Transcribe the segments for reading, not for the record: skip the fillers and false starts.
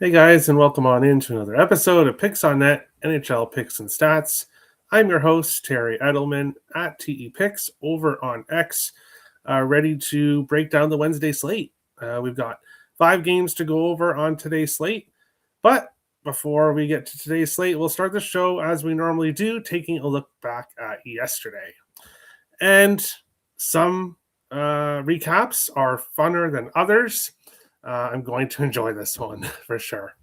Hey guys, and welcome on into another episode of Picks on Net NHL Picks and Stats. I'm your host, Terry Edelman at TE Picks over on X, ready to break down the Wednesday slate. We've got 5 games to go over on today's slate, but before we get to today's slate, we'll start the show as we normally do, taking a look back at yesterday. And some recaps are funner than others. I'm going to enjoy this one for sure.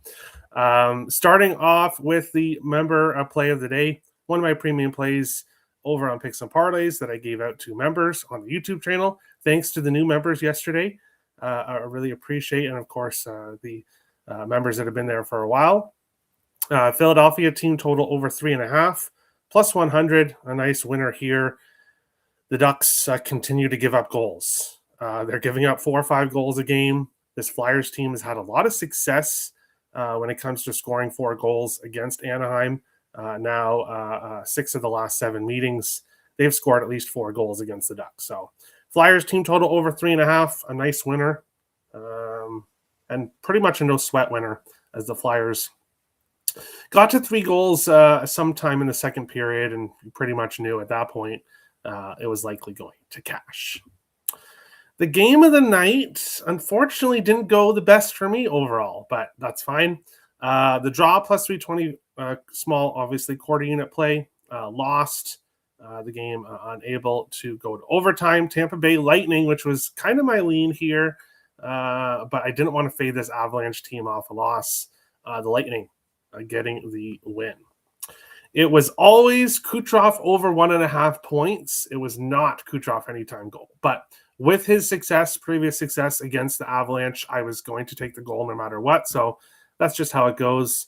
Starting off with the member play of the day, one of my premium plays over on Picks and Parlays that I gave out to members on the YouTube channel. Thanks to the new members yesterday. I really appreciate, and of course, the members that have been there for a while. Philadelphia team total over 3.5, plus 100, a nice winner here. The Ducks continue to give up goals. They're giving up 4 or 5 goals a game. This Flyers team has had a lot of success when it comes to scoring 4 goals against Anaheim. Now, 6 of the last 7 meetings, they've scored at least 4 goals against the Ducks. So, Flyers team total over 3.5, a nice winner, and pretty much a no sweat winner as the Flyers got to 3 goals sometime in the second period, and you pretty much knew at that point it was likely going to cash. The game of the night, unfortunately, didn't go the best for me overall, but that's fine. The draw plus 320 small, obviously, quarter unit play lost the game, unable to go to overtime. Tampa Bay Lightning, which was kind of my lean here, but I didn't want to fade this Avalanche team off a loss. The Lightning getting the win. It was always Kucherov over 1.5 points. It was not Kucherov anytime goal, but with his previous success against the Avalanche, I was going to take the goal no matter what. So that's just how it goes.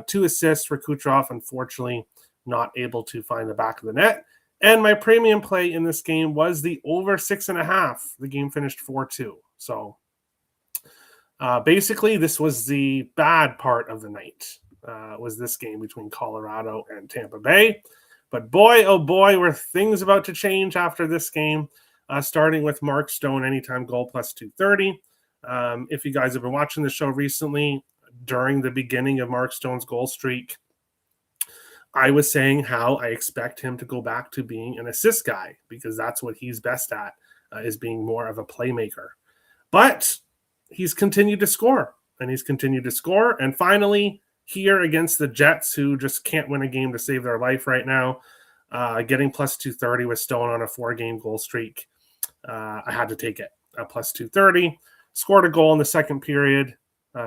2 assists for Kucherov, unfortunately, not able to find the back of the net. And my premium play in this game was the over 6.5. The game finished 4-2. So basically, this was the bad part of the night, was this game between Colorado and Tampa Bay. But boy, oh boy, were things about to change after this game. Starting with Mark Stone, anytime goal plus 230. If you guys have been watching the show recently, during the beginning of Mark Stone's goal streak, I was saying how I expect him to go back to being an assist guy because that's what he's best at, is being more of a playmaker. But he's continued to score, and he's continued to score. And finally, here against the Jets, who just can't win a game to save their life right now, getting plus 230 with Stone on a 4-game goal streak. I had to take it. Plus 230. Scored a goal in the second period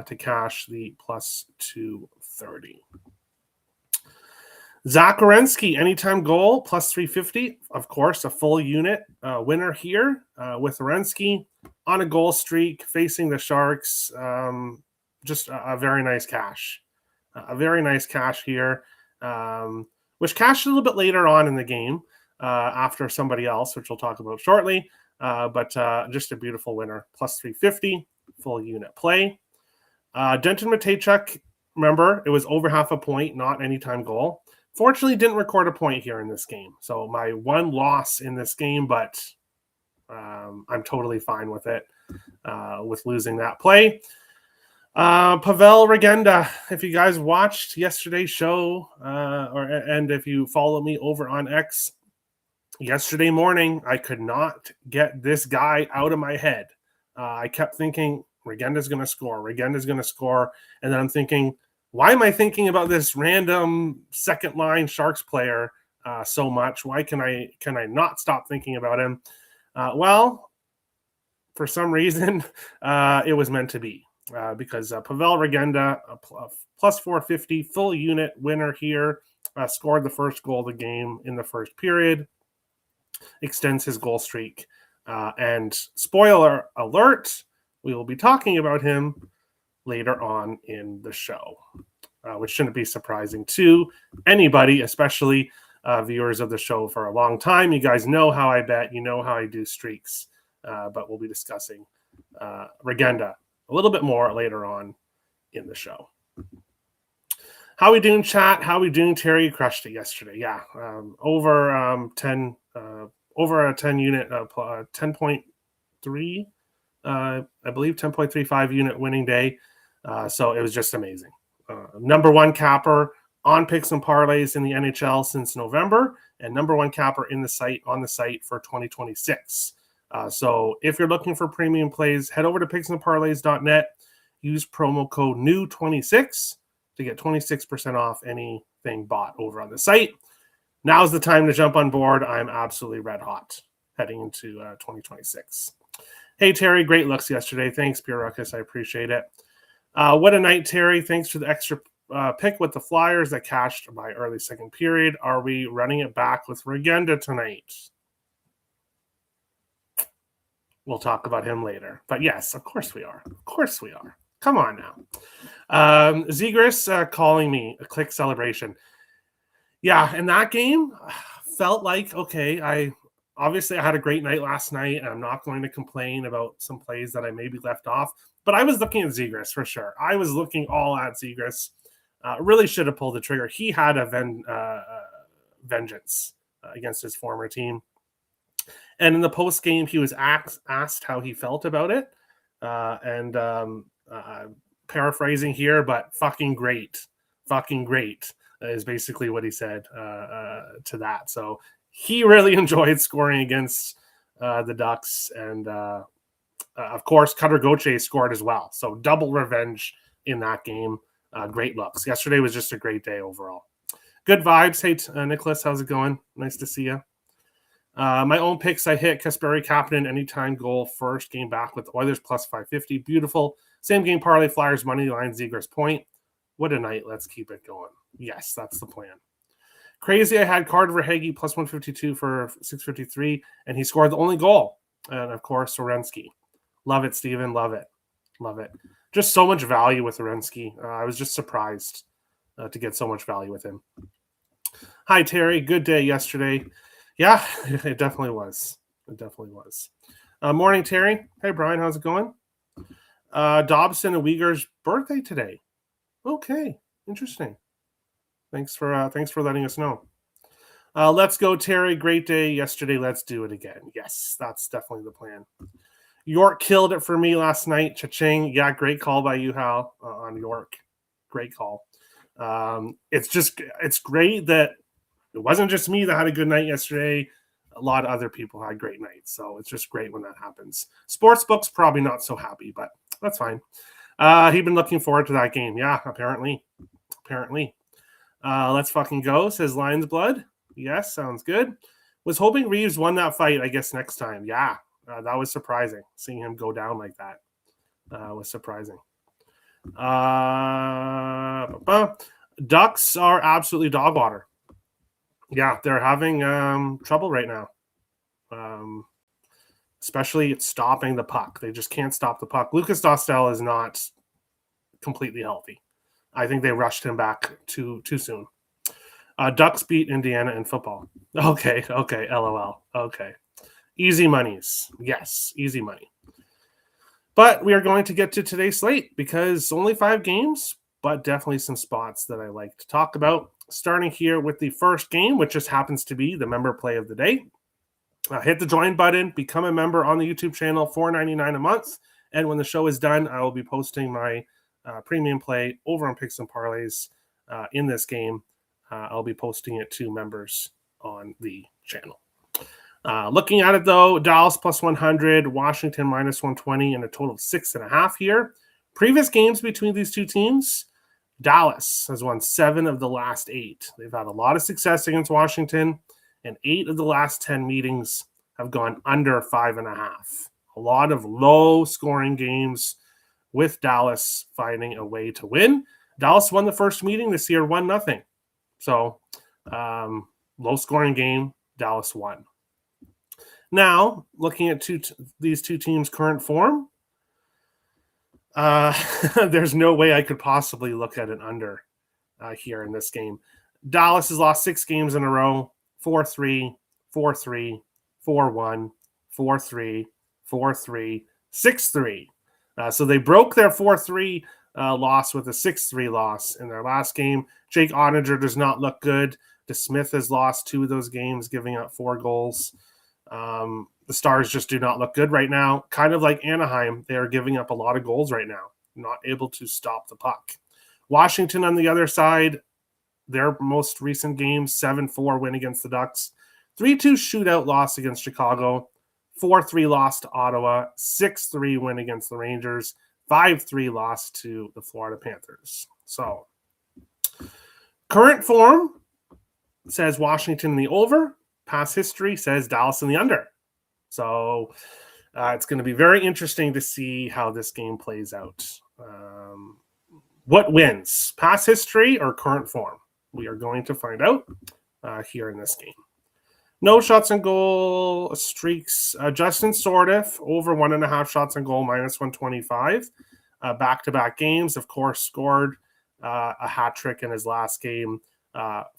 to cash the plus 230. Zach Werenski, anytime goal, plus 350. Of course, a full unit winner here with Werenski on a goal streak facing the Sharks. Just a very nice cash. A very nice cash here, which cashed a little bit later on in the game after somebody else, which we'll talk about shortly. But just a beautiful winner. Plus 350, full unit play. Denton Matejchuk, remember, it was over 0.5 point, not anytime goal. Fortunately, didn't record a point here in this game. So my one loss in this game, but I'm totally fine with it, with losing that play. Pavel Regenda, if you guys watched yesterday's show, and if you follow me over on X, yesterday morning, I could not get this guy out of my head. I kept thinking, Regenda's going to score. And then I'm thinking, why am I thinking about this random second-line Sharks player so much? Why can I not stop thinking about him? Well, for some reason, it was meant to be. Because Pavel Regenda, plus 450, full unit winner here, scored the first goal of the game in the first period, extends his goal streak. And spoiler alert, we will be talking about him later on in the show, which shouldn't be surprising to anybody, especially viewers of the show for a long time. You guys know how I bet, you know how I do streaks, but we'll be discussing Regenda a little bit more later on in the show. How we doing, chat? How we doing, Terry? You crushed it yesterday. Yeah, over 10, over a 10 unit, 10.3, I believe 10.35 unit winning day. So it was just amazing. Number one capper on picks and parlays in the NHL since November, and number one capper on the site for 2026. So if you're looking for premium plays, head over to picksandparlays.net. Use promo code NEW26 to get 26% off anything bought over on the site. Now's the time to jump on board. I'm absolutely red hot heading into 2026. Hey, Terry, great looks yesterday. Thanks, Pure Ruckus. I appreciate it. What a night, Terry. Thanks for the extra pick with the Flyers that cashed by early second period. Are we running it back with Regenda tonight? We'll talk about him later. But yes, of course we are. Of course we are. Come on now. Zegras calling me a click celebration. Yeah, and that game felt like, okay, I had a great night last night, and I'm not going to complain about some plays that I maybe left off. But I was looking at Zegras for sure. I was looking all at Zegras. Really should have pulled the trigger. He had a vengeance against his former team. And in the post game, he was asked how he felt about it. Paraphrasing here, but fucking great is basically what he said to that. So he really enjoyed scoring against the Ducks. And of course, Cutter Gauthier scored as well. So double revenge in that game. Great looks. Yesterday was just a great day overall. Good vibes. Hey, Nicholas, how's it going? Nice to see you. My own picks, I hit Kasperi Kapanen anytime goal first game back with Oilers plus 550. Beautiful. Same game parlay, Flyers money line, Zegras point. What a night. Let's keep it going. Yes, that's the plan. Crazy, I had Carter Verhaeghe plus 152 for 653, and he scored the only goal. And, of course, Werenski. Love it, Steven. Love it. Love it. Just so much value with Werenski. I was just surprised to get so much value with him. Hi, Terry. Good day yesterday. Yeah, it definitely was. It definitely was. Morning, Terry. Hey, Brian. How's it going? Dobson and Uyghur's birthday today. Okay, interesting. Thanks for letting us know. Let's go, Terry. Great day yesterday. Let's do it again. Yes, that's definitely the plan. York killed it for me last night. Cha-ching. Yeah, great call by you, Hal, on York. Great call. It's great that it wasn't just me that had a good night yesterday. A lot of other people had great nights. So it's just great when that happens. Sportsbook's probably not so happy, but that's fine. He'd been looking forward to that game. Yeah, apparently. Let's fucking go, says Lions Blood. Yes, sounds good. Was hoping Reeves won that fight, I guess, next time. Yeah, that was surprising. Seeing him go down like that was surprising. Ducks are absolutely dog water. Yeah, they're having trouble right now. Especially stopping the puck. They just can't stop the puck. Lucas Dostal is not completely healthy. I think they rushed him back too soon. Ducks beat Indiana in football. Okay, LOL. Okay. Easy monies. Yes, easy money. But we are going to get to today's slate because only 5 games, but definitely some spots that I like to talk about. Starting here with the first game, which just happens to be the member play of the day. Hit the join button, become a member on the YouTube channel, $4.99 a month. And when the show is done, I will be posting my premium play over on Picks and Parlays in this game. I'll be posting it to members on the channel. Looking at it, though, Dallas plus 100, Washington minus 120, and a total of 6.5 here. Previous games between these two teams, Dallas has won 7 of the last 8. They've had a lot of success against Washington, and 8 of the last 10 meetings have gone under 5.5. A lot of low-scoring games with Dallas finding a way to win. Dallas won the first meeting this year, 1-0. So, low-scoring game, Dallas won. Now, looking at these two teams' current form, there's no way I could possibly look at an under here in this game. Dallas has lost 6 games in a row, 4-3, 4-3, 4-1, 4-3, 4-3, 6-3. So they broke their 4-3 loss with a 6-3 loss in their last game. Jake Ottinger does not look good. DeSmith has lost 2 of those games, giving up 4 goals. The Stars just do not look good right now. Kind of like Anaheim, they are giving up a lot of goals right now. not able to stop the puck. Washington on the other side, their most recent game, 7-4 win against the Ducks, 3-2 shootout loss against Chicago, 4-3 loss to Ottawa, 6-3 win against the Rangers, 5-3 loss to the Florida Panthers. So, current form says Washington in the over. Past history says Dallas in the under. So, it's going to be very interesting to see how this game plays out. What wins? Past history or current form? We are going to find out here in this game. No shots on goal streaks. Justin Sordiff, over 1.5 shots on goal, minus 125. Back-to-back games, of course, scored a hat trick in his last game.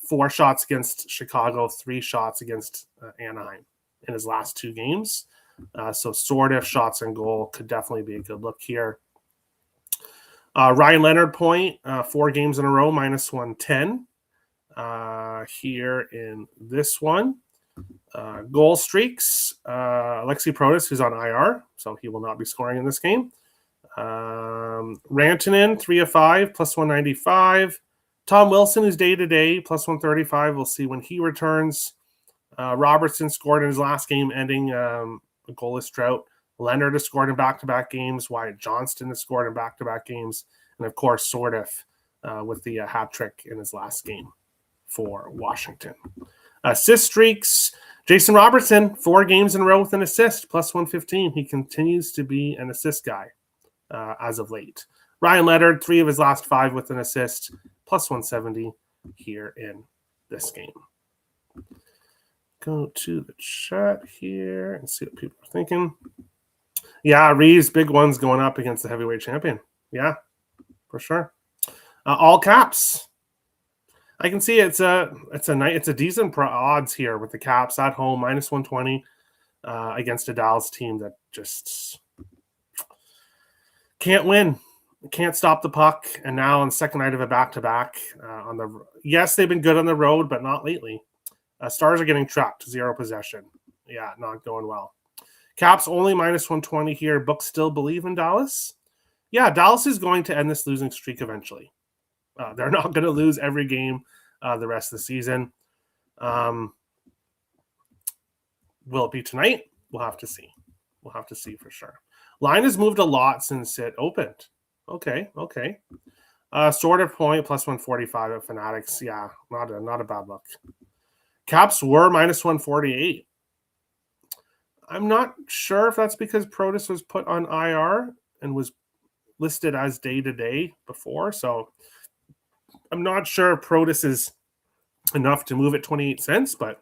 4 shots against Chicago, 3 shots against Anaheim in his last 2 games. So Sordiff shots on goal could definitely be a good look here. Ryan Leonard point, 4 games in a row, minus 110 here in this one. Goal streaks, Alexi Protas, who's on IR, so he will not be scoring in this game. Rantanen, 3 of 5, plus 195. Tom Wilson, who's day-to-day, plus 135. We'll see when he returns. Robertson scored in his last game, ending a goalless drought. Leonard has scored in back-to-back games. Wyatt Johnston has scored in back-to-back games. And, of course, Sordiff with the hat trick in his last game for Washington. Assist streaks. Jason Robertson, 4 games in a row with an assist, plus 115. He continues to be an assist guy as of late. Ryan Leonard, 3 of his last 5 with an assist, plus 170 here in this game. Go to the chat here and see what people are thinking. Yeah, Reeves, big ones going up against the heavyweight champion. Yeah, for sure. All caps. I can see it's a decent odds here with the Caps at home, minus 120 against a Dallas team that just can't win, can't stop the puck, and now on the second night of a back-to-back yes, they've been good on the road, but not lately. Stars are getting trapped, 0 possession. Yeah, not going well. Caps only minus 120 here. Books still believe in Dallas. Yeah, Dallas is going to end this losing streak eventually. They're not going to lose every game the rest of the season. Will it be tonight? We'll have to see. We'll have to see for sure. Line has moved a lot since it opened. Okay. Sort of point, plus 145 at Fanatics. Yeah, not a bad look. Caps were minus 148. I'm not sure if that's because Protas was put on IR and was listed as day-to-day before, so I'm not sure if Protas is enough to move at 28 cents, but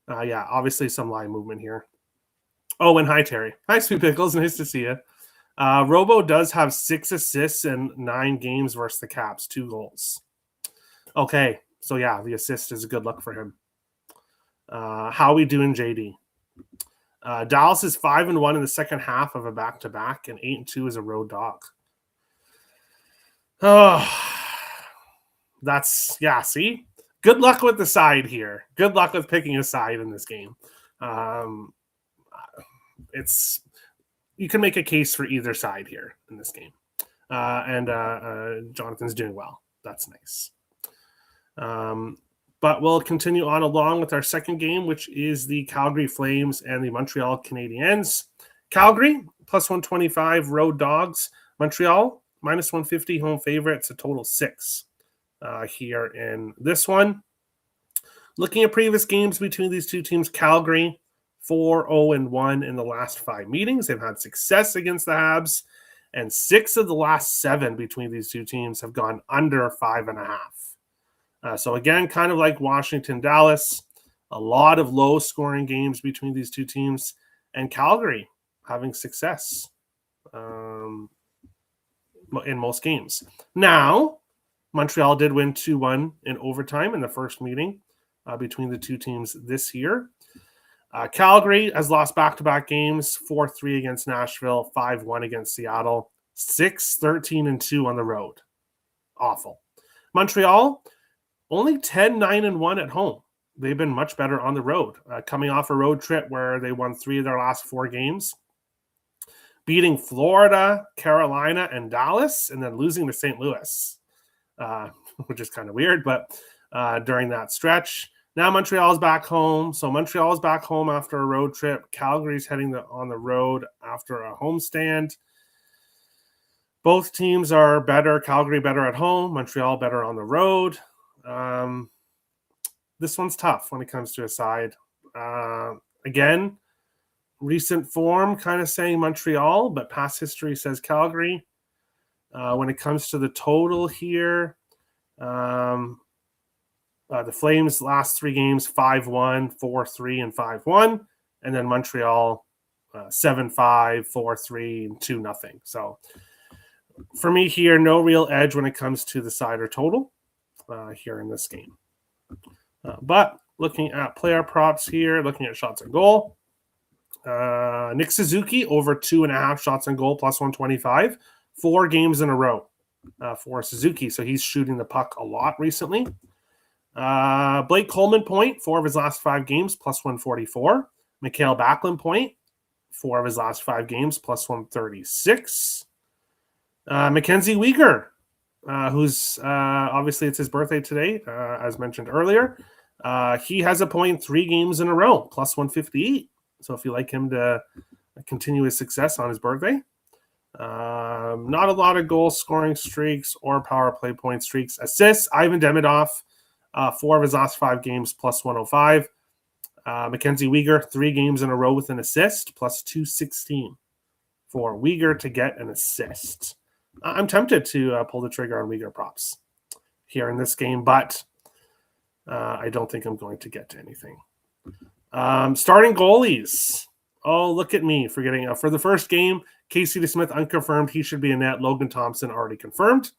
yeah, obviously some line movement here. Oh, and hi, Terry. Hi, Sweet Pickles. Nice to see you. Robo does have 6 assists in 9 games versus the Caps, 2 goals. Okay, so yeah, the assist is a good look for him. How we doing, JD? Dallas is 5-1 in the second half of a back-to-back, and 8-2 as a road dog. Oh, see? Good luck with the side here. Good luck with picking a side in this game. You can make a case for either side here in this game. And Jonathan's doing well. That's nice. But we'll continue on along with our second game, which is the Calgary Flames and the Montreal Canadiens. Calgary, plus 125, road dogs. Montreal, minus 150, home favorites, a total 6 here in this one. Looking at previous games between these two teams, Calgary, 4-0-1 in the last 5 meetings. They've had success against the Habs, and 6 of the last 7 between these two teams have gone under 5.5. So again, kind of like Washington, Dallas, a lot of low-scoring games between these two teams, and Calgary having success in most games. Now, Montreal did win 2-1 in overtime in the first meeting between the two teams this year. Calgary has lost back-to-back games, 4-3 against Nashville, 5-1 against Seattle, 6-13-2 on the road. Awful. Montreal, only 10-9-1 at home. They've been much better on the road, coming off a road trip where they won 3 of their last 4 games. beating Florida, Carolina, and Dallas, and then losing to St. Louis, which is kind of weird, but during that stretch. Now Montreal's back home. So Montreal's back home after a road trip. Calgary's heading on the road after a homestand. Both teams are better. Calgary better at home. Montreal better on the road. This one's tough when it comes to a side. Again, recent form kind of saying Montreal, but past history says Calgary. When it comes to the total here, the Flames last 3 games, 5-1, 4-3, and 5-1. And then Montreal, 7-5, 4-3, and 2-0. So for me here, no real edge when it comes to the side or total here in this game. But looking at player props here, looking at shots on goal. Nick Suzuki over 2.5 shots on goal plus 125. 4 games in a row for Suzuki. So he's shooting the puck a lot recently. Blake Coleman point, 4 of his last 5 games, plus 144. Mikhail Backlund point, 4 of his last 5 games, plus 136. Mackenzie Weegar, who's obviously it's his birthday today, as mentioned earlier. He has a point 3 games in a row, plus 158. So if you like him to continue his success on his birthday. Not a lot of goal scoring streaks or power play point streaks. Assists, Ivan Demidov. 4 of his last 5 games, plus 105. Mackenzie Weegar, 3 games in a row with an assist, plus 216 for Weegar to get an assist. I'm tempted to pull the trigger on Weegar props here in this game, but I don't think I'm going to get to anything. Starting goalies. Oh, look at me forgetting. For the first game, Casey DeSmith unconfirmed. He should be in net. Logan Thompson already confirmed.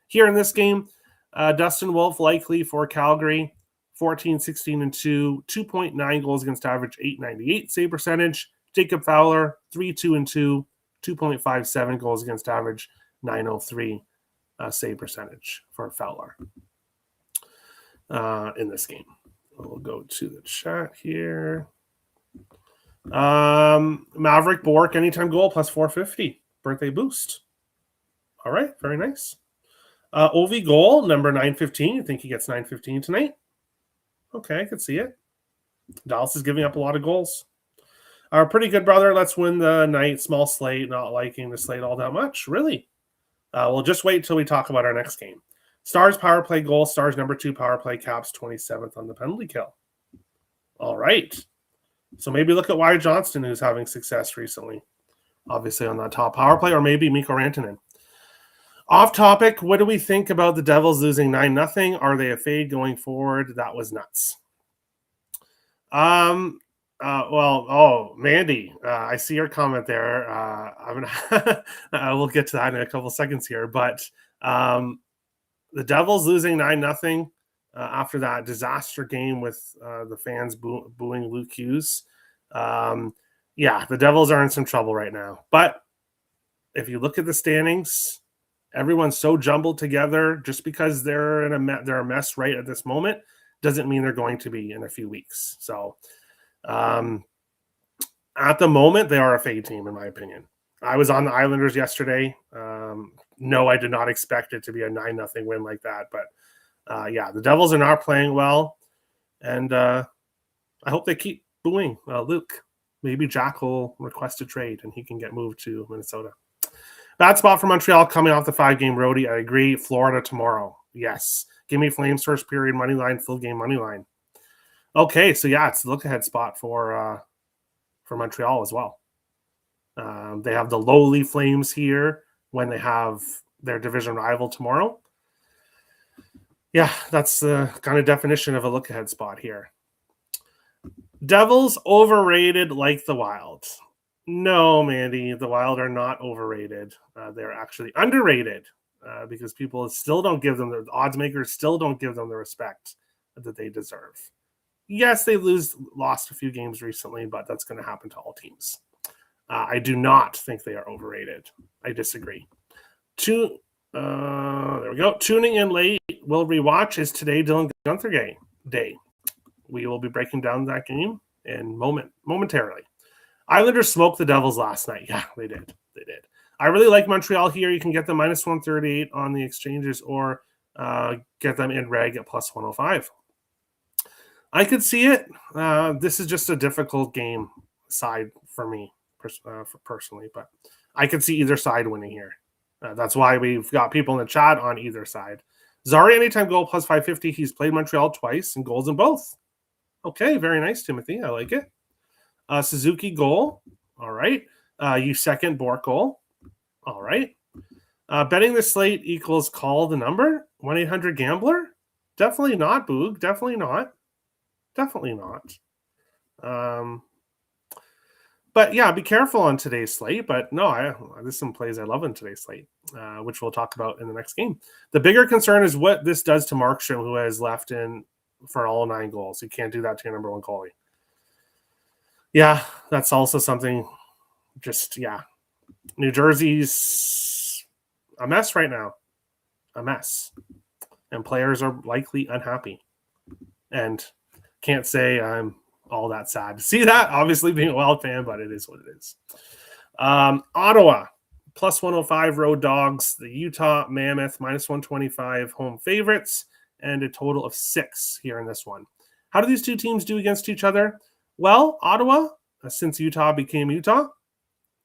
Here in this game, Dustin Wolf likely for Calgary, 14, 16, and 2, 2.9 goals against average, 898 save percentage. Jacob Fowler, 3, 2, and 2, 2.57 goals against average, 903 save percentage for Fowler in this game. We'll go to the chat here. Maverick Bork, anytime goal, plus 450. Birthday boost. All right, very nice. Ovi goal, number 915. You think he gets 915 tonight? Okay, I could see it. Dallas is giving up a lot of goals. Our pretty good brother, let's win the night. Small slate, not liking the slate all that much. Really? We'll just wait until we talk about our next game. Stars power play goal. Stars number 2 power play. Caps 27th on the penalty kill. All right. So maybe look at Wyatt Johnston, who's having success recently. Obviously on that top power play, or maybe Mikko Rantanen. Off topic, what do we think about the Devils losing 9-0? Are they a fade going forward? That was nuts. Mandy, I see your comment there. We'll get to that in a couple seconds here, but the Devils losing 9-0 after that disaster game with the fans booing Luke Hughes. The Devils are in some trouble right now. But if you look at the standings, everyone's so jumbled together. Just because they're they're a mess right at this moment doesn't mean they're going to be in a few weeks. So at the moment, they are a fade team, in my opinion. I was on the Islanders yesterday. No, I did not expect it to be a 9-0 win like that. But the Devils are not playing well. And I hope they keep booing Luke. Maybe Jack will request a trade and he can get moved to Minnesota. Bad spot for Montreal coming off the 5-game roadie. I agree. Florida tomorrow. Yes. Give me Flames first period money line, full game money line. Okay, so it's the look-ahead spot for Montreal as well. They have the lowly Flames here when they have their division rival tomorrow. Yeah, that's the kind of definition of a look-ahead spot here. Devils overrated like the Wild. No, Mandy, the Wild are not overrated. They're actually underrated because people still don't give them the odds makers still don't give them the respect that they deserve. Yes, they lost a few games recently, but that's going to happen to all teams. I do not think they are overrated. I disagree. There we go. Tuning in late. We'll rewatch. Is today Dylan Gunther day? We will be breaking down that game in momentarily. Islanders smoked the Devils last night. Yeah, they did. they did. I really like Montreal here. You can get them minus 138 on the exchanges or get them in reg at plus 105. I could see it. This is just a difficult game side for me personally, but I could see either side winning here. That's why we've got people in the chat on either side. Zari anytime goal plus 550. He's played Montreal twice and goals in both. Okay, very nice, Timothy. I like it. Suzuki goal. All right. You second Bork goal. All right. Betting the slate equals call the number 1-800-GAMBLER. Definitely not, Boog. Definitely not. Definitely not. But yeah, be careful on today's slate. But no, there's some plays I love in today's slate, which we'll talk about in the next game. The bigger concern is what this does to Markstrom, who has left in for all 9 goals. You can't do that to your number one goalie. Yeah, that's also something. New Jersey's a mess right now. A mess. And players are likely unhappy. And can't say I'm all that sad to see that, obviously being a Wild fan, but it is what it is. Ottawa, plus 105 road dogs. The Utah Mammoth, minus 125 home favorites, and a total of 6 here in this one. How do these two teams do against each other? Well, Ottawa, since Utah became Utah,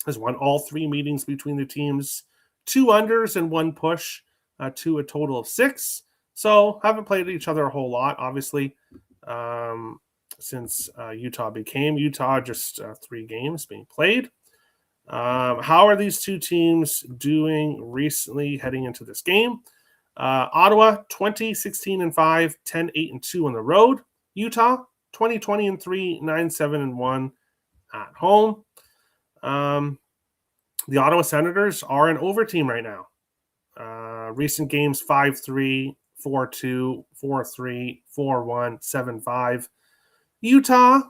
has won all 3 meetings between the teams, 2 unders and 1 push, to a total of 6. So haven't played each other a whole lot, obviously, since Utah became Utah, just 3 games being played. How are these two teams doing recently heading into this game? Ottawa, 20-16-5, 10-8-2 on the road. Utah, 20-20-3, 9-7-1 at home. The Ottawa Senators are an over team right now. Recent games, 5-3, 4-2, 4-3, 4-1, 7-5. Utah,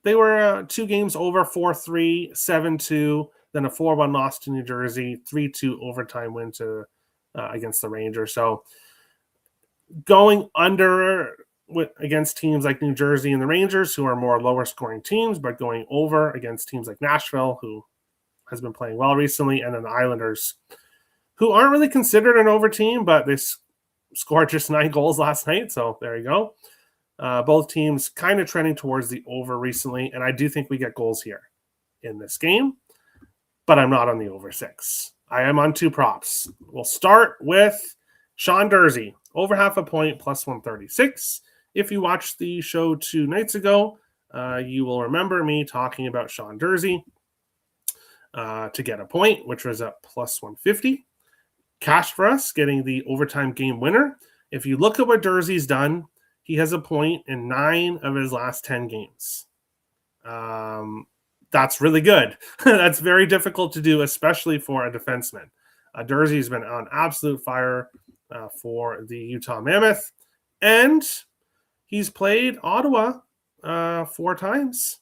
they were 2 games over, 4-3, 7-2, then a 4-1 loss to New Jersey, 3-2 overtime win against the Rangers. So going under against teams like New Jersey and the Rangers, who are more lower scoring teams, but going over against teams like Nashville, who has been playing well recently, and then the Islanders, who aren't really considered an over team, but they scored just 9 goals last night. So there you go. Both teams kind of trending towards the over recently, and I do think we get goals here in this game, but I'm not on the over 6. I am on 2 props. We'll start with Sean Durzi, over half a point, plus 136. If you watched the show 2 nights ago, you will remember me talking about Sean Durzi to get a point, which was at plus 150. Cash for us, getting the overtime game winner. If you look at what Durzi's done, he has a point in 9 of his last 10 games. That's really good. That's very difficult to do, especially for a defenseman. Durzi's been on absolute fire for the Utah Mammoth, and he's played Ottawa 4 times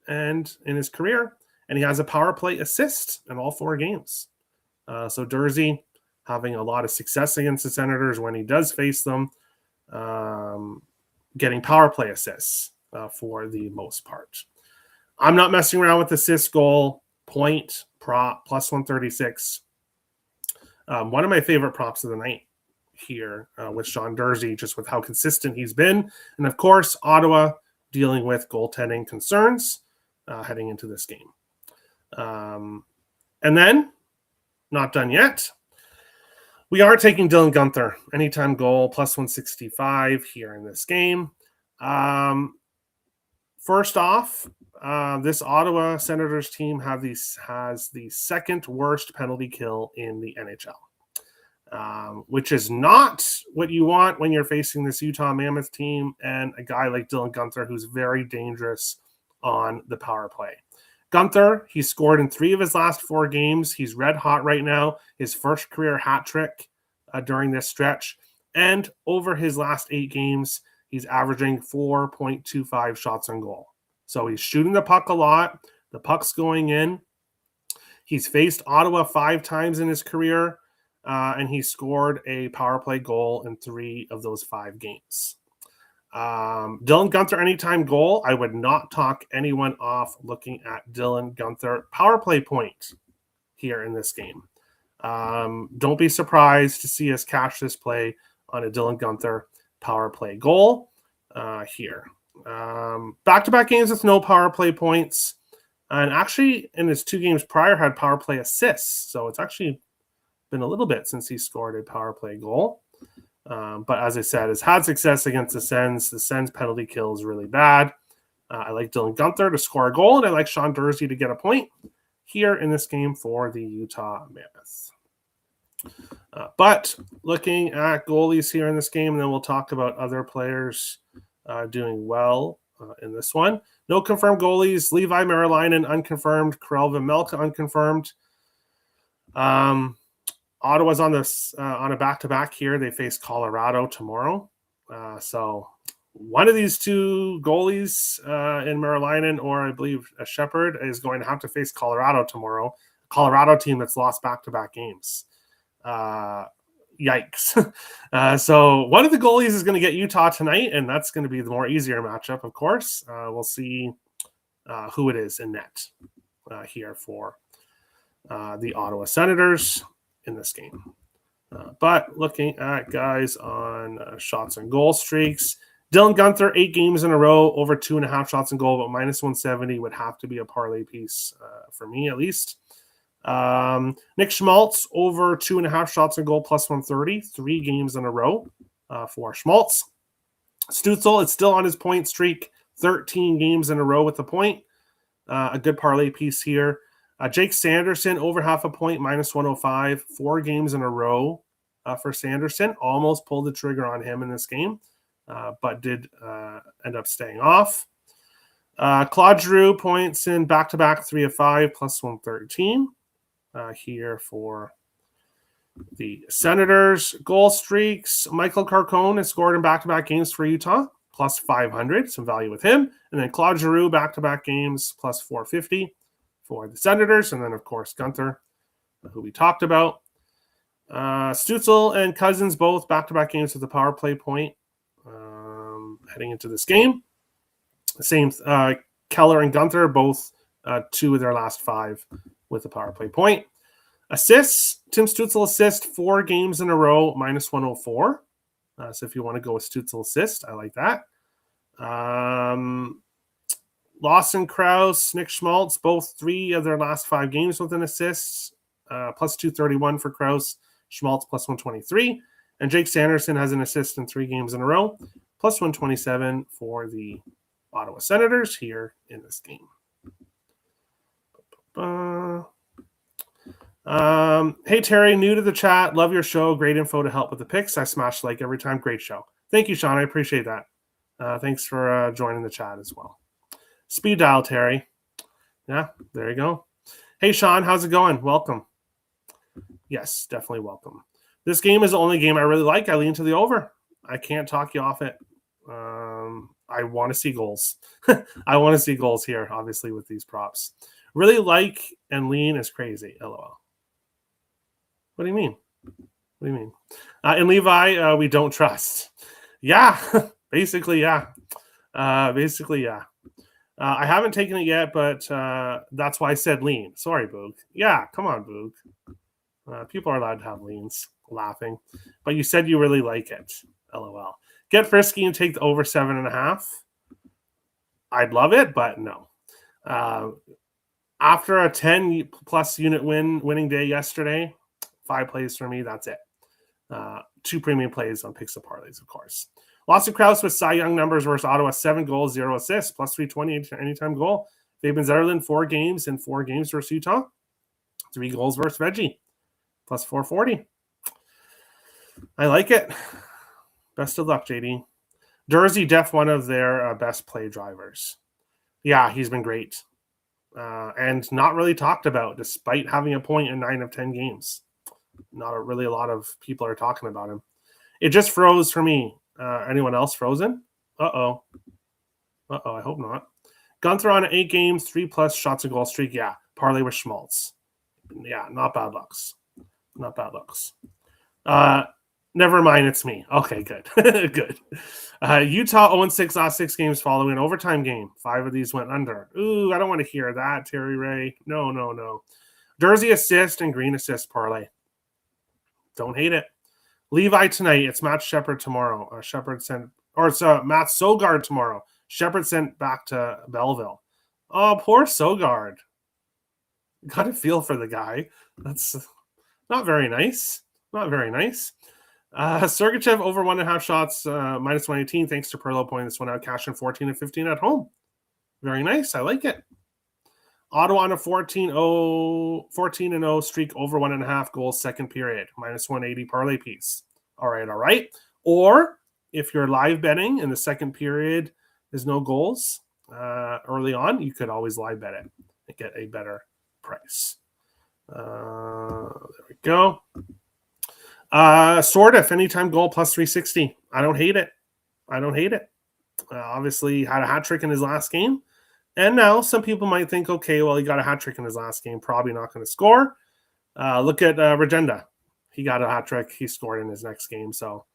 and in his career, and he has a power play assist in all 4 games. So Durzi having a lot of success against the Senators when he does face them, getting power play assists for the most part. I'm not messing around with assist goal, point, prop, plus 136. One of my favorite props of the night here with Sean Durzi, just with how consistent he's been. And of course, Ottawa dealing with goaltending concerns heading into this game. And then, not done yet, we are taking Dylan Guenther, anytime goal, plus 165 here in this game. First off, this Ottawa Senators team has the second worst penalty kill in the NHL, which is not what you want when you're facing this Utah Mammoth team and a guy like Dylan Guenther, who's very dangerous on the power play. Guenther, he scored in 3 of his last 4 games. He's red hot right now. His first career hat trick during this stretch. And over his last 8 games, he's averaging 4.25 shots on goal. So he's shooting the puck a lot. The puck's going in. He's faced Ottawa 5 times in his career, and he scored a power play goal in 3 of those 5 games. Dylan Guenther anytime goal. I would not talk anyone off looking at Dylan Guenther. Power play point. here in this game. Don't be surprised to see us cash this play on a Dylan Guenther power play goal here. Back-to-back games with no power play points. And actually, in his 2 games prior, had power play assists. So it's actually been a little bit since he scored a power play goal. But as I said, has had success against the Sens. The Sens penalty kill is really bad. I like Dylan Guenther to score a goal, and I like Sean Durzi to get a point here in this game for the Utah Mammoth. But looking at goalies here in this game, and then we'll talk about other players doing well in this one. No confirmed goalies. Levi Merilainen unconfirmed. Karel Vejmelka unconfirmed. Ottawa's on a back-to-back here. They face Colorado tomorrow. So one of these 2 goalies in Merilainen, or I believe a Shepherd, is going to have to face Colorado tomorrow. Colorado team that's lost back-to-back games. Yikes. So one of the goalies is going to get Utah tonight, and that's going to be the more easier matchup, of course. We'll see who it is in net here for the Ottawa Senators in this game. But looking at guys on shots and goal streaks, Dylan Guenther, 8 games in a row, over 2.5 shots and goal, but minus 170 would have to be a parlay piece for me at least. Nick Schmaltz, over 2.5 shots and goal, plus 130, 3 games in a row for Schmaltz. Stützle is still on his point streak, 13 games in a row with the point. A good parlay piece here. Jake Sanderson, over half a point, minus 105, 4 games in a row for Sanderson. Almost pulled the trigger on him in this game, but did end up staying off. Claude Giroux, points in back-to-back 3 of 5, plus 113 here for the Senators. Goal streaks, Michael Carcone has scored in back-to-back games for Utah, plus 500, some value with him. And then Claude Giroux, back-to-back games, plus 450 for the Senators. And then, of course, Guenther, who we talked about. Stützle and Cousins, both back-to-back games with the power play point heading into this game. Same, Keller and Guenther, both 2 of their last 5 with the power play point. Assists, Tim Stützle assist 4 games in a row, minus 104. So if you want to go with Stützle assist, I like that. Lawson Krause, Nick Schmaltz, both 3 of their last 5 games with an assist, plus 231 for Krause, Schmaltz plus 123. And Jake Sanderson has an assist in 3 games in a row, plus 127 for the Ottawa Senators here in this game. Hey, Terry, new to the chat. Love your show. Great info to help with the picks. I smash like every time. Great show. Thank you, Sean. I appreciate that. Thanks for joining the chat as well. Speed dial, Terry. Yeah, there you go. Hey, Sean, how's it going? Welcome. Yes, definitely welcome. This game is the only game I really like. I lean to the over. I can't talk you off it. I want to see goals. I want to see goals here, obviously, with these props. Really like and lean is crazy. LOL. What do you mean? What do you mean? And Levi, we don't trust. Yeah, basically, yeah. I haven't taken it yet, but that's why I said lean. Sorry, Boog. Yeah, come on, Boog. People are allowed to have leans. Laughing. But you said you really like it. LOL. Get frisky and take the over 7.5. I'd love it, but no. After a 10-plus unit winning day yesterday, 5 plays for me, that's it. 2 premium plays on picks and parlays, of course. Lawson Krause with Cy Young numbers versus Ottawa, 7 goals, 0 assists, plus 320 anytime goal. Fabian Zetterlund, 4 games in 4 games versus Utah. 3 goals versus Veggie, plus 440. I like it. Best of luck, JD. Durzi, one of their best play drivers. Yeah, he's been great. And not really talked about, despite having a point in 9 of 10 games. Really a lot of people are talking about him. It just froze for me. Anyone else frozen? Uh-oh, I hope not. Guenther on 8 games, 3+ shots and goal streak. Yeah, parlay with Schmaltz. Yeah, not bad looks. Never mind, it's me. Okay, good. Good. Utah 0-6 last 6 games following an overtime game. 5 of these went under. Ooh, I don't want to hear that, Terry Ray. No. Jersey assist and Green assist parlay. Don't hate it. Levi tonight. It's Matt Shepard tomorrow. Shepard sent, or it's Matt Sogard tomorrow. Shepard sent back to Belleville. Oh, poor Sogard. Got to feel for the guy. That's not very nice. Not very nice. Sergachev over 1.5 shots, minus 118, thanks to Perlo pointing this one out, cashing 14 and 15 at home. Very nice. I like it. Ottawa on a 14-0 streak over 1.5 goals second period, minus 180 parlay piece. All right. Or if you're live betting and the second period is no goals early on, you could always live bet it and get a better price. There we go. Sordiff, anytime goal plus 360. I don't hate it. Obviously had a hat trick in his last game. And now some people might think, okay, well, he got a hat trick in his last game. Probably not going to score. Look at Regenda. He got a hat trick. He scored in his next game. So,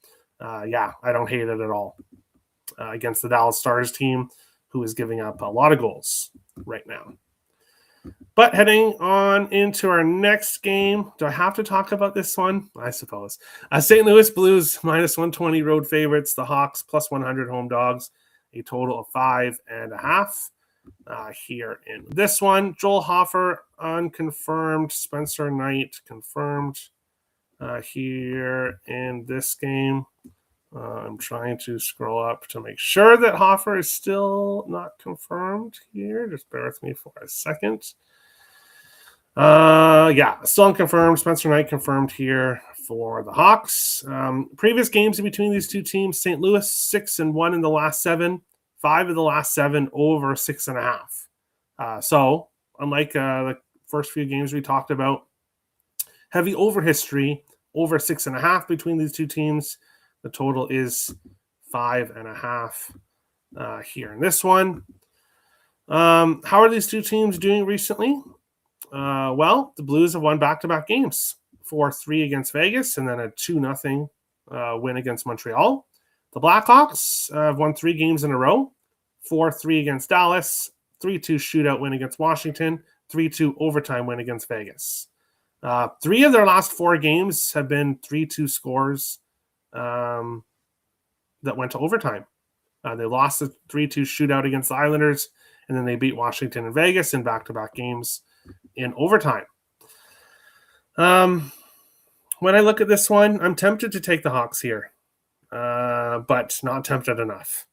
I don't hate it at all. Against the Dallas Stars team, who is giving up a lot of goals right now. But heading on into our next game, do I have to talk about this one? I suppose. St. Louis Blues minus 120 road favorites. The Hawks plus 100 home dogs. A total of 5.5 here in this one. Joel Hofer unconfirmed. Spencer Knight confirmed here in this game. I'm trying to scroll up to make sure that Hofer is still not confirmed here. Just bear with me for a second. Still unconfirmed. Spencer Knight confirmed here for the Hawks. Previous games in between these two teams, St. Louis 6-1 in the last 7, 5 of the last 7 over 6.5. So unlike the first few games we talked about, heavy over history, over 6.5 between these two teams. The total is 5.5 here in this one. How are these two teams doing recently? Well, the Blues have won back-to-back games, 4-3 against Vegas and then a 2-0 win against Montreal. The Blackhawks have won 3 games in a row, 4-3 against Dallas, 3-2 shootout win against Washington, 3-2 overtime win against Vegas. 3 of their last 4 games have been 3-2 scores that went to overtime. They lost the 3-2 shootout against the Islanders, and then they beat Washington and Vegas in back-to-back games in overtime. When I look at this one, I'm tempted to take the Hawks here, but not tempted enough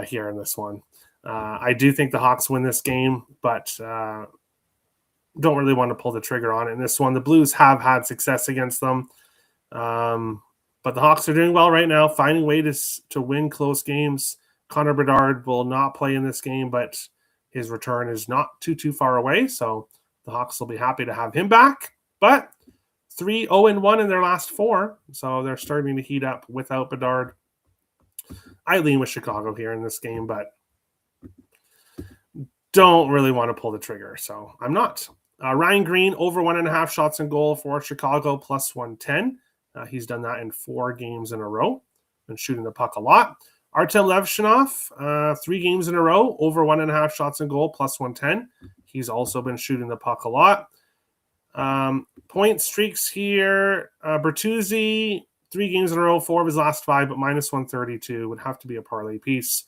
here in this one. I do think the Hawks win this game, but don't really want to pull the trigger on it in this one. The Blues have had success against them, but the Hawks are doing well right now, finding ways to win close games. Connor Bedard will not play in this game, but his return is not too far away, so the Hawks will be happy to have him back. But 3-0-1 in their last 4, so they're starting to heat up without Bedard. I lean with Chicago here in this game, but don't really want to pull the trigger, so I'm not. Ryan Green over 1.5 shots in goal for Chicago plus 110. He's done that in 4 games in a row and shooting the puck a lot. Artem Levshinov, 3 games in a row, over 1.5 shots in goal, plus 110. He's also been shooting the puck a lot. Point streaks here. Bertuzzi, 3 games in a row, 4 of his last 5, but minus 132 would have to be a parlay piece.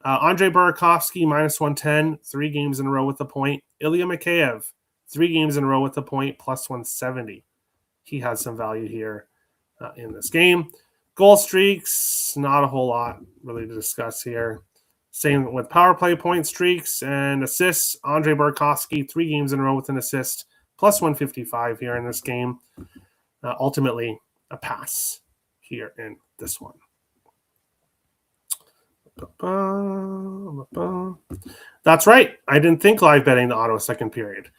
Andrei Burakovsky, minus 110, 3 games in a row with a point. Ilya Mikheyev, 3 games in a row with a point, plus 170. He has some value here in this game. Goal streaks, not a whole lot really to discuss here. Same with power play point streaks and assists. Andrei Burakovsky, 3 games in a row with an assist, plus 155 here in this game. Ultimately, a pass here in this one. That's right. I didn't think live betting the Ottawa second period.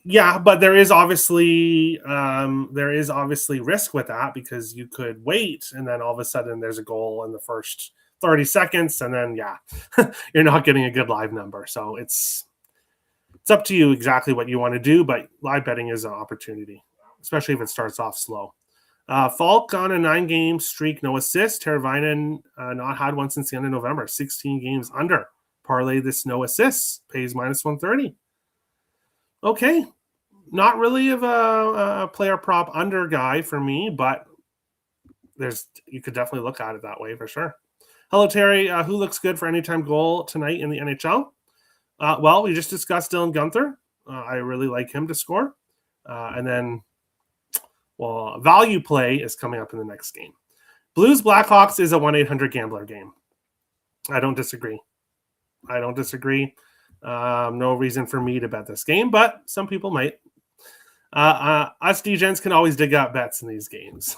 Yeah, but there is obviously risk with that because you could wait and then all of a sudden there's a goal in the first 30 seconds and then you're not getting a good live number. So it's up to you exactly what you want to do, but live betting is an opportunity, especially if it starts off slow. Falk on a 9-game streak, no assist. Teravainen not had one since the end of November. 16 games under. Parlay this no assists. Pays minus 130. Okay. Not really of a player prop under guy for me, but you could definitely look at it that way for sure. Hello, Terry. Who looks good for anytime goal tonight in the NHL? Well, we just discussed Dylan Guenther. I really like him to score. And then, value play is coming up in the next game. Blues Blackhawks is a 1-800-GAMBLER game. I don't disagree. No reason for me to bet this game, but some people might. Us DGens can always dig out bets in these games.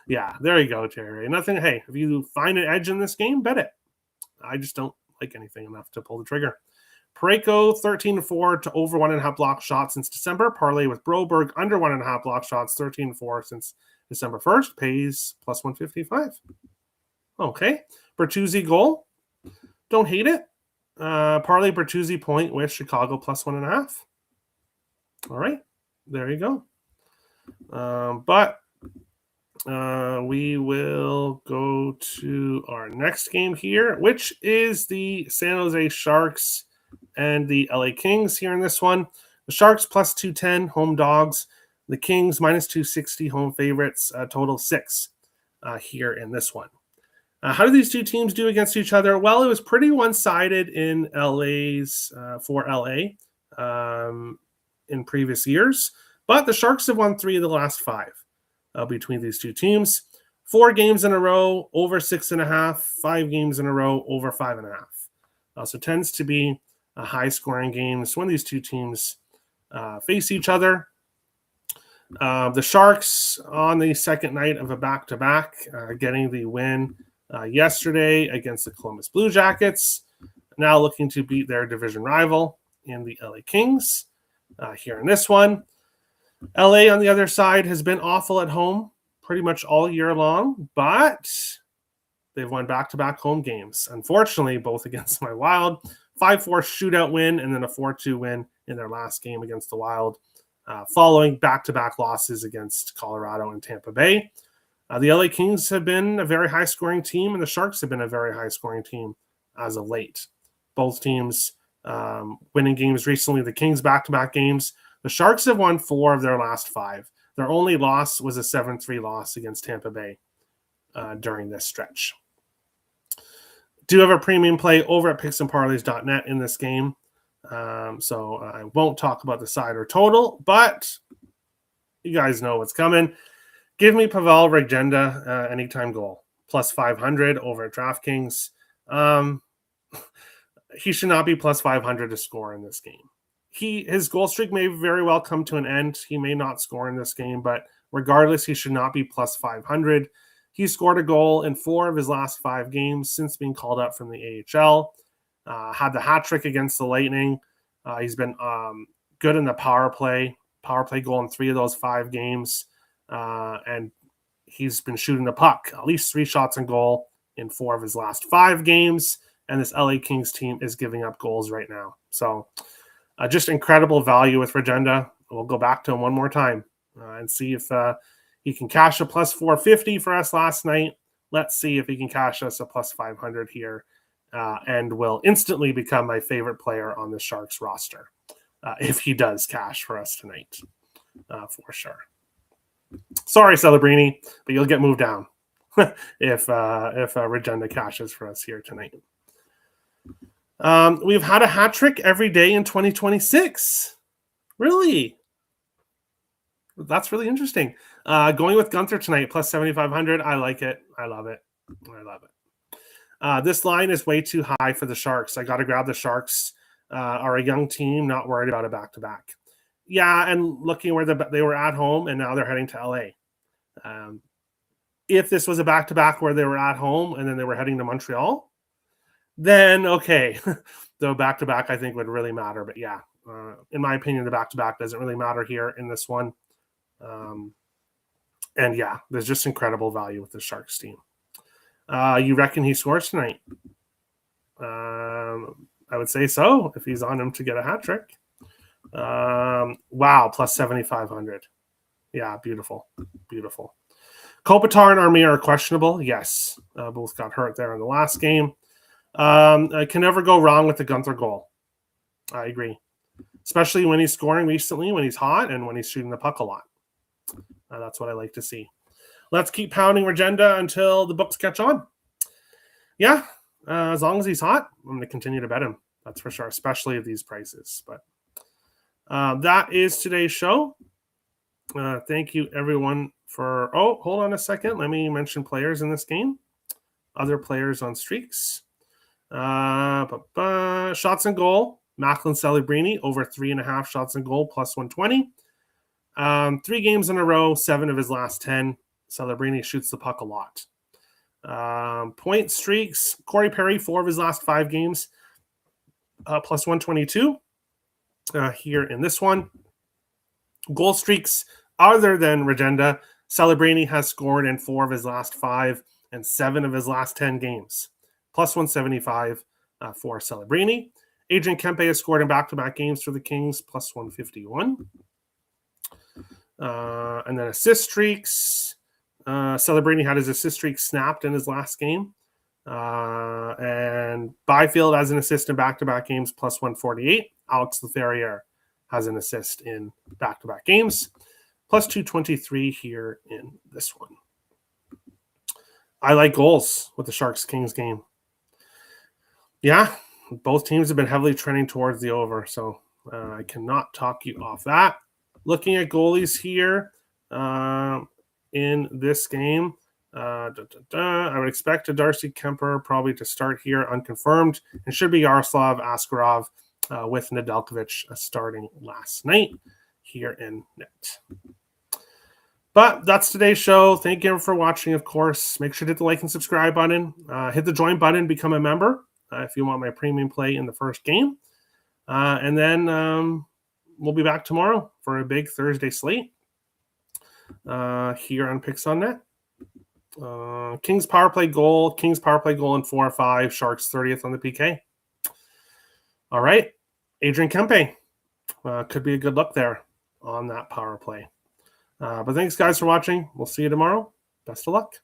Yeah, there you go, Terry. Nothing. Hey, if you find an edge in this game, bet it. I just don't like anything enough to pull the trigger. Parayko 13-4 to over 1.5 block shots since December. Parlay with Broberg under 1.5 block shots, 13-4 since December 1st. Pays plus 155. Okay. Bertuzzi goal. Don't hate it. Parlay Bertuzzi point with Chicago plus 1.5. All right. There you go. But we will go to our next game here, which is the San Jose Sharks and the LA Kings here in this one. The Sharks plus 210 home dogs. The Kings minus 260 home favorites. Total 6 here in this one. How do these two teams do against each other? Well, it was pretty one-sided in for LA in previous years, but the Sharks have won 3 of the last 5 between these two teams. 4 games in a row over 6.5, 5 games in a row over 5.5. So tends to be a high-scoring games when these two teams face each other. The Sharks on the second night of a back-to-back, getting the win yesterday against the Columbus Blue Jackets, now looking to beat their division rival in the LA Kings here in this one. LA on the other side has been awful at home pretty much all year long, but they've won back-to-back home games. Unfortunately, both against my Wild. 5-4 shootout win and then a 4-2 win in their last game against the Wild, following back-to-back losses against Colorado and Tampa Bay. The LA Kings have been a very high-scoring team, and the Sharks have been a very high-scoring team as of late. Both teams winning games recently. The Kings back-to-back games. The Sharks have won 4 of their last 5. Their only loss was a 7-3 loss against Tampa Bay during this stretch. Do have a premium play over at picksandparlays.net in this game. So I won't talk about the side or total, but you guys know what's coming. Give me Pavel Regenda anytime goal. Plus 500 over at DraftKings. He should not be plus 500 to score in this game. His goal streak may very well come to an end. He may not score in this game, but regardless, he should not be plus 500. He scored a goal in 4 of his last 5 games since being called up from the AHL. Had the hat trick against the Lightning. He's been good in the power play goal in 3 of those 5 games. And he's been shooting the puck, at least 3 shots on goal in 4 of his last 5 games. And this LA Kings team is giving up goals right now. So just incredible value with Regenda. We'll go back to him one more time and see if he can cash a plus 450 for us last night. Let's see if he can cash us a plus 500 here and will instantly become my favorite player on the Sharks roster if he does cash for us tonight, for sure. Sorry, Celebrini, but you'll get moved down if Regenda cashes for us here tonight. We've had a hat trick every day in 2026. Really? That's really interesting. Going with Guenther tonight, plus 7,500. I like it. I love it. This line is way too high for the Sharks. I got to grab the Sharks. Are a young team, not worried about a back-to-back. Yeah, and looking where they were at home, and now they're heading to LA. If this was a back-to-back where they were at home and then they were heading to Montreal, then okay, the back-to-back I think would really matter. But yeah, in my opinion, the back-to-back doesn't really matter here in this one. And yeah, there's just incredible value with the Sharks team. You reckon he scores tonight? I would say so if he's on him to get a hat trick. Wow, plus 7,500. Yeah, beautiful. Kopitar and Armia are questionable. Yes, both got hurt there in the last game. I can never go wrong with the Guenther goal. I agree. especially when he's scoring recently, when he's hot, and when he's shooting the puck a lot. That's what I like to see. Let's keep pounding Regenda until the books catch on. Yeah, as long as he's hot, I'm going to continue to bet him. That's for sure, especially at these prices. But that is today's show. Thank you, everyone, for... Oh, hold on a second. Let me mention players in this game. Other players on streaks. Shots and goal. Macklin Celebrini over 3.5 shots and goal, plus 120. 3 games in a row, 7 of his last 10. Celebrini shoots the puck a lot. Point streaks. Corey Perry, 4 of his last 5 games, plus 122. Here in this one. Goal streaks other than Regenda. Celebrini has scored in 4 of his last 5 and 7 of his last 10 games. Plus 175 for Celebrini. Adrian Kempe has scored in back-to-back games for the Kings, plus 151. And then assist streaks. Celebrini had his assist streak snapped in his last game. And Byfield has an assist in back-to-back games, plus 148. Alex Laferriere has an assist in back-to-back games, plus 223 here in this one. I like goals with the Sharks-Kings game. Yeah, both teams have been heavily trending towards the over, so I cannot talk you off that. Looking at goalies here in this game, I would expect a Darcy Kemper probably to start here unconfirmed. It should be Yaroslav Askarov with Nedeljkovic starting last night here in net. But that's today's show. Thank you for watching, of course. Make sure to hit the like and subscribe button. Hit the join button, become a member if you want my premium play in the first game. And then we'll be back tomorrow for a big Thursday slate here on Picks on Net. Kings power play goal in 4 or 5. Sharks 30th on the PK. All right. Adrian Kempe could be a good look there on that power play. But thanks, guys, for watching. We'll see you tomorrow. Best of luck.